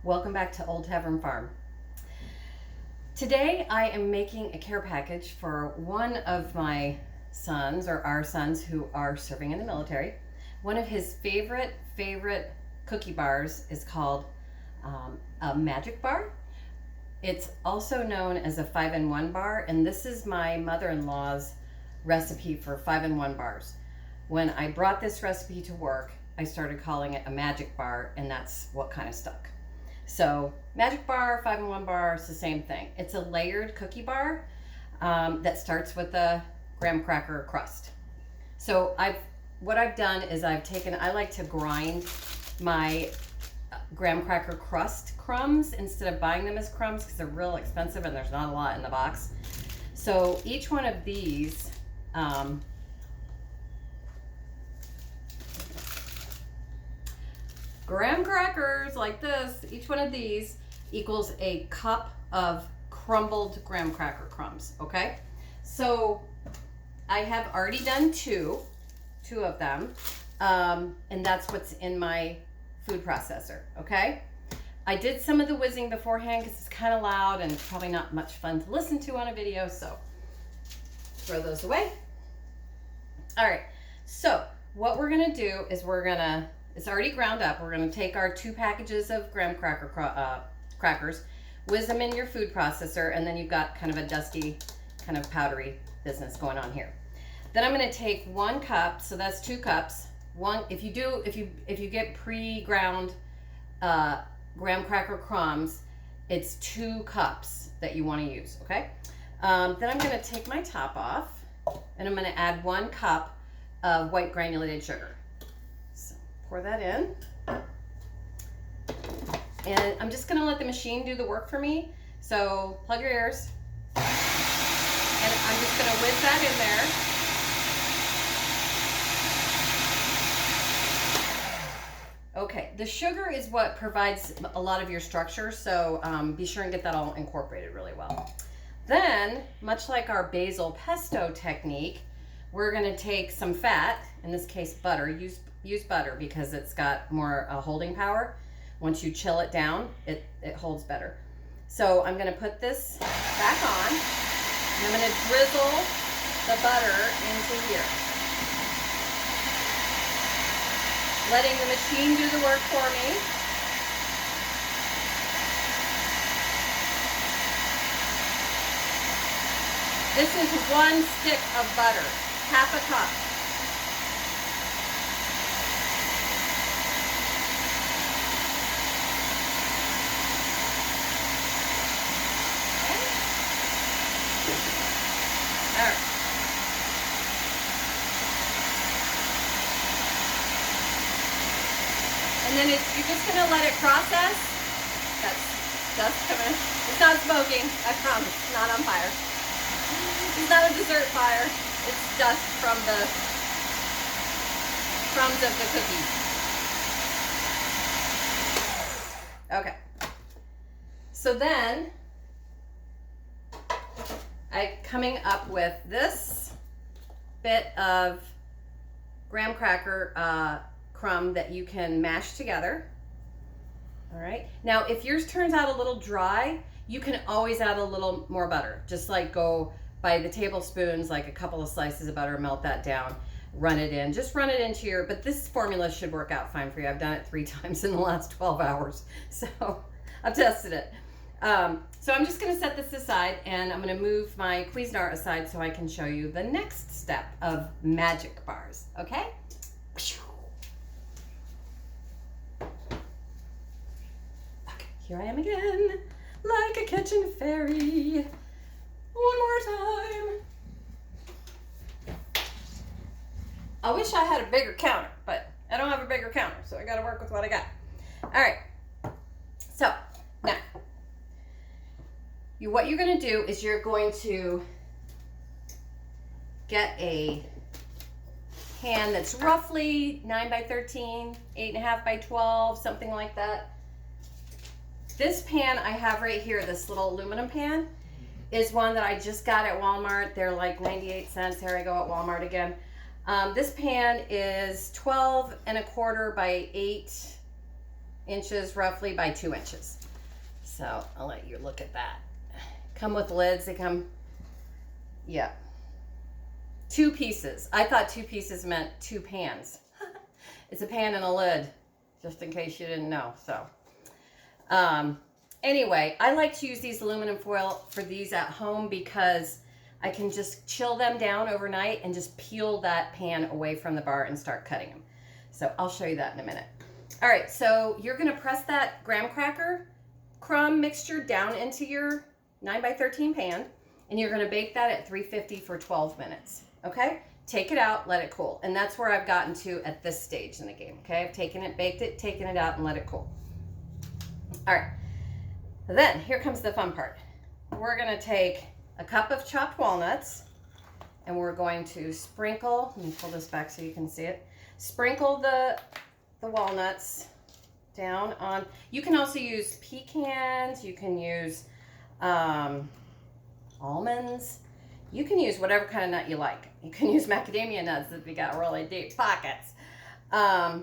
Welcome back to Old Tavern Farm. Today I am making a care package for one of my sons, or our sons, who are serving in the military. One of his favorite cookie bars is called a magic bar. It's also known as a 5-in-1 bar, and this is my mother-in-law's recipe for 5-in-1 bars. When I brought this recipe to work, I started calling it a magic bar, and that's what kind of stuck. So magic bar, 5-in-1 bar, it's the same thing. It's a layered cookie bar that starts with a graham cracker crust. So what I've done is I like to grind my graham cracker crust crumbs instead of buying them as crumbs because they're real expensive and there's not a lot in the box. So each one of these graham crackers like this, each one of these equals a cup of crumbled graham cracker crumbs, okay? So I have already done two of them, and that's what's in my food processor, okay? I did some of the whizzing beforehand because it's kind of loud and it's probably not much fun to listen to on a video, so throw those away. All right, so what we're gonna do is it's already ground up. We're gonna take our 2 packages of graham crackers, whiz them in your food processor, and then you've got kind of a dusty, kind of powdery business going on here. Then I'm gonna take 1 cup, so that's 2 cups. If you get pre-ground graham cracker crumbs, it's 2 cups that you want to use, okay? Then I'm gonna take my top off, and I'm gonna add 1 cup of white granulated sugar. Pour that in, and I'm just gonna let the machine do the work for me. So plug your ears, and I'm just gonna whiz that in there. Okay, the sugar is what provides a lot of your structure, so be sure and get that all incorporated really well. Then, much like our basil pesto technique, we're gonna take some fat, in this case butter. Use butter because it's got more holding power. Once you chill it down, it holds better. So I'm gonna put this back on, and I'm gonna drizzle the butter into here. Letting the machine do the work for me. This is 1 stick of butter, half a cup. And then you're just gonna let it process. That's dust coming. It's not smoking, I promise. It's not on fire. It's not a dessert fire. It's dust from the crumbs of the cookie. Okay. So then, I'm coming up with this bit of graham cracker crumb that you can mash together. All right. Now, if yours turns out a little dry, you can always add a little more butter. Just like go by the tablespoons, like a couple of slices of butter, melt that down, run it in. Just run it into but this formula should work out fine for you. I've done it 3 times in the last 12 hours. So I've tested it. So I'm just gonna set this aside, and I'm gonna move my Cuisinart aside so I can show you the next step of magic bars, okay? Here I am again, like a kitchen fairy. One more time. I wish I had a bigger counter, but I don't have a bigger counter, so I gotta work with what I got. All right, so now, what you're gonna do is you're going to get a pan that's roughly 9 by 13, 8.5 by 12, something like that. This pan I have right here, this little aluminum pan, is one that I just got at Walmart. They're like 98 cents. There I go at Walmart again. This pan is 12 1/4 by 8 inches roughly by 2 inches. So I'll let you look at that. Come with lids. They come, yeah, 2 pieces. I thought 2 pieces meant 2 pans. It's a pan and a lid, just in case you didn't know. So anyway, I like to use these aluminum foil for these at home because I can just chill them down overnight and just peel that pan away from the bar and start cutting them. So I'll show you that in a minute. All right, so you're gonna press that graham cracker crumb mixture down into your 9 by 13 pan, and you're gonna bake that at 350 for 12 minutes, okay? Take it out, let it cool. And that's where I've gotten to at this stage in the game, okay? I've taken it, baked it, taken it out, and let it cool. All right, then here comes the fun part. We're gonna take a cup of chopped walnuts, and we're going to sprinkle, let me pull this back so you can see it. Sprinkle the walnuts down on, you can also use pecans, you can use almonds, you can use whatever kind of nut you like. You can use macadamia nuts if you got really deep pockets. I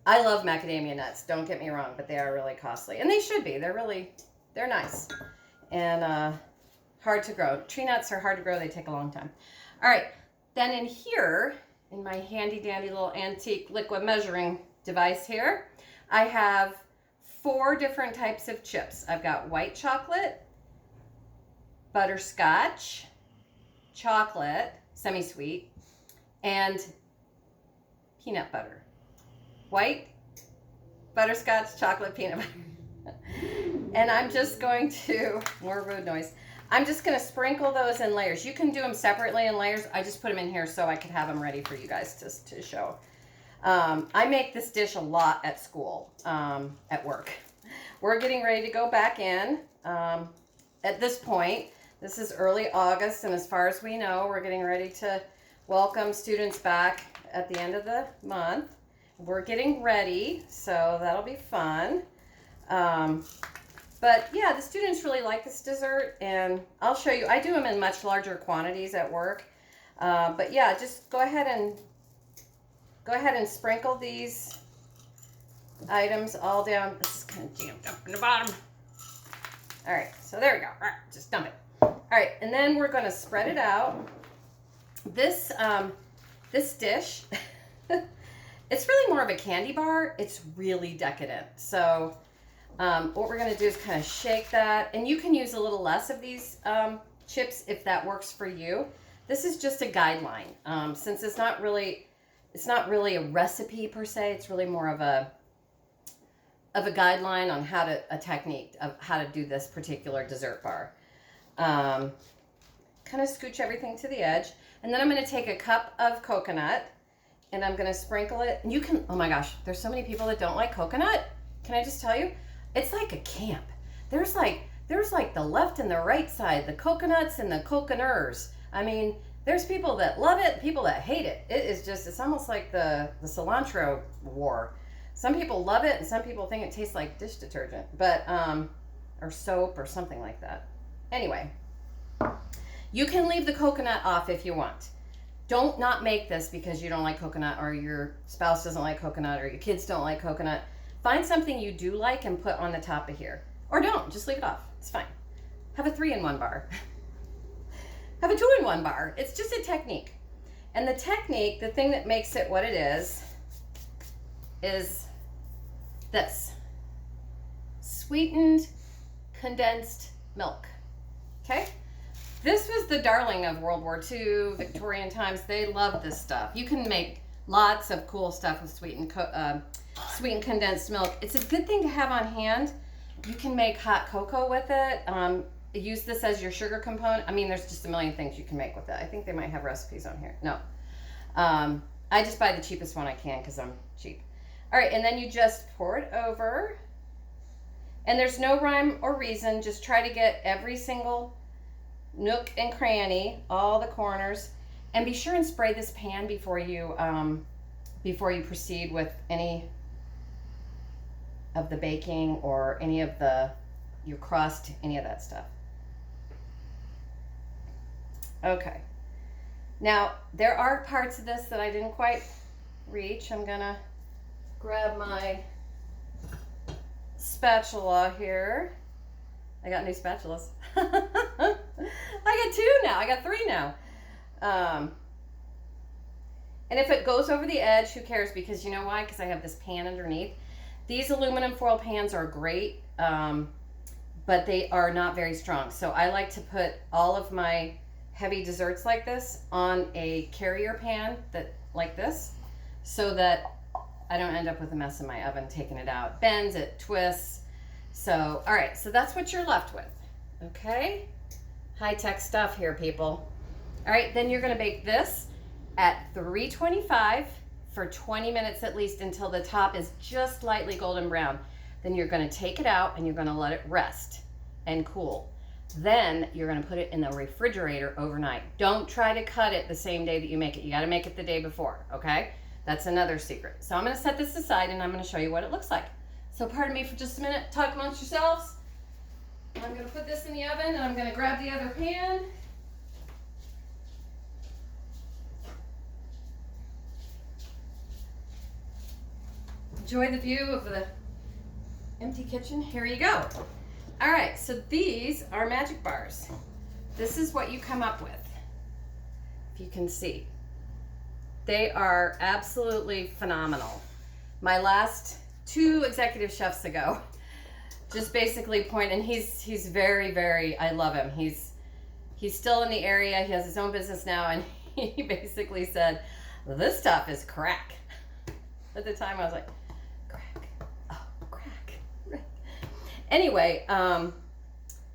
love macadamia nuts, don't get me wrong, but they are really costly, and they should be. They're nice and hard to grow. Tree nuts are hard to grow, they take a long time. All right, then in here, in my handy dandy little antique liquid measuring device here, I have 4 different types of chips. I've got white chocolate, butterscotch, chocolate, semi-sweet, and peanut butter. White, butterscotch, chocolate, peanut butter. And I'm just going to, more road noise, I'm just going to sprinkle those in layers. You can do them separately in layers. I just put them in here so I could have them ready for you guys to show. I make this dish a lot at school, at work. We're getting ready to go back in. At this point, this is early August, and as far as we know, we're getting ready to welcome students back at the end of the month. We're getting ready, so that'll be fun. But yeah, the students really like this dessert, and I'll show you. I do them in much larger quantities at work. But yeah, just go ahead and sprinkle these items all down. This is kind of jammed up in the bottom. All right, so there we go. All right, just dump it. All right, and then we're going to spread it out. This dish, it's really more of a candy bar. It's really decadent. So what we're going to do is kind of shake that, and you can use a little less of these chips if that works for you. This is just a guideline, since it's not really a recipe per se. It's really more of a guideline on a technique of how to do this particular dessert bar. Kind of scooch everything to the edge, and then I'm going to take a cup of coconut, and I'm going to sprinkle it. And you can, oh my gosh, there's so many people that don't like coconut. Can I just tell you? It's like a camp. There's like the left and the right side, the coconuts and the coconers. I mean, there's people that love it, people that hate it. It's almost like the cilantro war. Some people love it, and some people think it tastes like dish detergent, but or soap or something like that. Anyway, you can leave the coconut off if you want. Don't not make this because you don't like coconut, or your spouse doesn't like coconut, or your kids don't like coconut. Find something you do like and put on the top of here. Or don't, just leave it off. It's fine. Have a 3-in-1 bar. Have a 2-in-1 bar. It's just a technique. And the technique, the thing that makes it what it is this. Sweetened condensed milk. Okay? This was the darling of World War II, Victorian times. They loved this stuff. You can make lots of cool stuff with sweetened condensed milk. It's a good thing to have on hand. You can make hot cocoa with it. Use this as your sugar component. I mean, there's just a million things you can make with it. I think they might have recipes on here. No. I just buy the cheapest one I can because I'm cheap. All right, and then you just pour it over. And there's no rhyme or reason. Just try to get every single nook and cranny, all the corners. And be sure and spray this pan before you proceed with any of the baking or any of your crust, any of that stuff. Okay. Now, there are parts of this that I didn't quite reach. I'm gonna grab my spatula here. I got new spatulas. I got 2 now. I got 3 now. And if it goes over the edge, who cares? Because you know why? Because I have this pan underneath. These aluminum foil pans are great, but they are not very strong. So I like to put all of my heavy desserts like this on a carrier pan that like this, so that I don't end up with a mess in my oven taking it out. Bends, it twists. So, all right, so that's what you're left with, okay? High-tech stuff here, people. All right, then you're gonna bake this at 325 for 20 minutes at least, until the top is just lightly golden brown. Then you're gonna take it out and you're gonna let it rest and cool. Then you're gonna put it in the refrigerator overnight. Don't try to cut it the same day that you make it. You gotta make it the day before, okay? That's another secret. So I'm gonna set this aside and I'm gonna show you what it looks like. So pardon me for just a minute, talk amongst yourselves. I'm gonna put this in the oven and I'm gonna grab the other pan. Enjoy the view of the empty kitchen. Here you go. All right, so these are magic bars. This is what you come up with, if you can see. They are absolutely phenomenal. My last 2 executive chefs ago just basically and he's very, I love him. He's still in the area. He has his own business now, and he basically said, this stuff is crack. At the time I was like, crack. Anyway,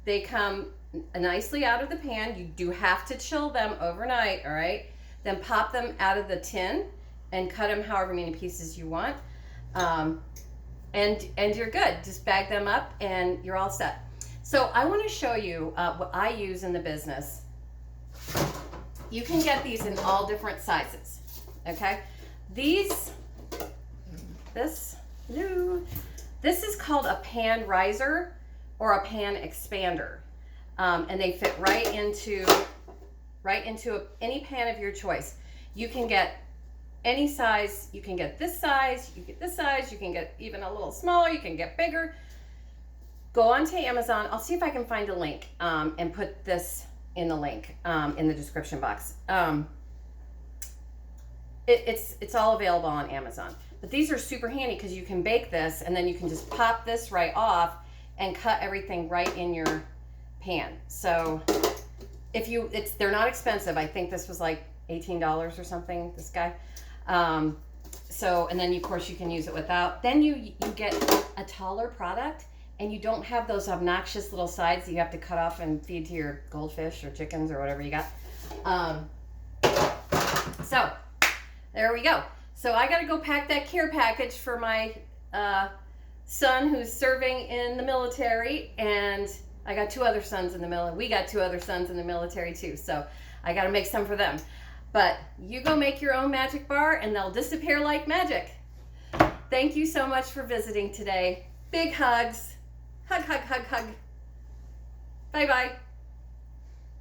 they come nicely out of the pan. You do have to chill them overnight, all right? Then pop them out of the tin and cut them however many pieces you want. And you're good. Just bag them up and you're all set. So I want to show you what I use in the business. You can get these in all different sizes, okay? This is called a pan riser or a pan expander, and they fit right into any pan of your choice. You can get any size. You can get this size, you get this size, you can get even a little smaller, you can get bigger. Go onto Amazon. I'll see if I can find a link and put this in the link in the description box. It's all available on Amazon. But these are super handy because you can bake this and then you can just pop this right off and cut everything right in your pan. So they're not expensive. I think this was like $18 or something, this guy. And then of course you can use it without. Then you get a taller product and you don't have those obnoxious little sides that you have to cut off and feed to your goldfish or chickens or whatever you got. So there we go. So I got to go pack that care package for my son who's serving in the military, and I got 2 other sons in the military. We got 2 other sons in the military too, so I got to make some for them. But you go make your own magic bar and they'll disappear like magic. Thank you so much for visiting today. Big hugs. Hug, hug, hug, hug. Bye-bye.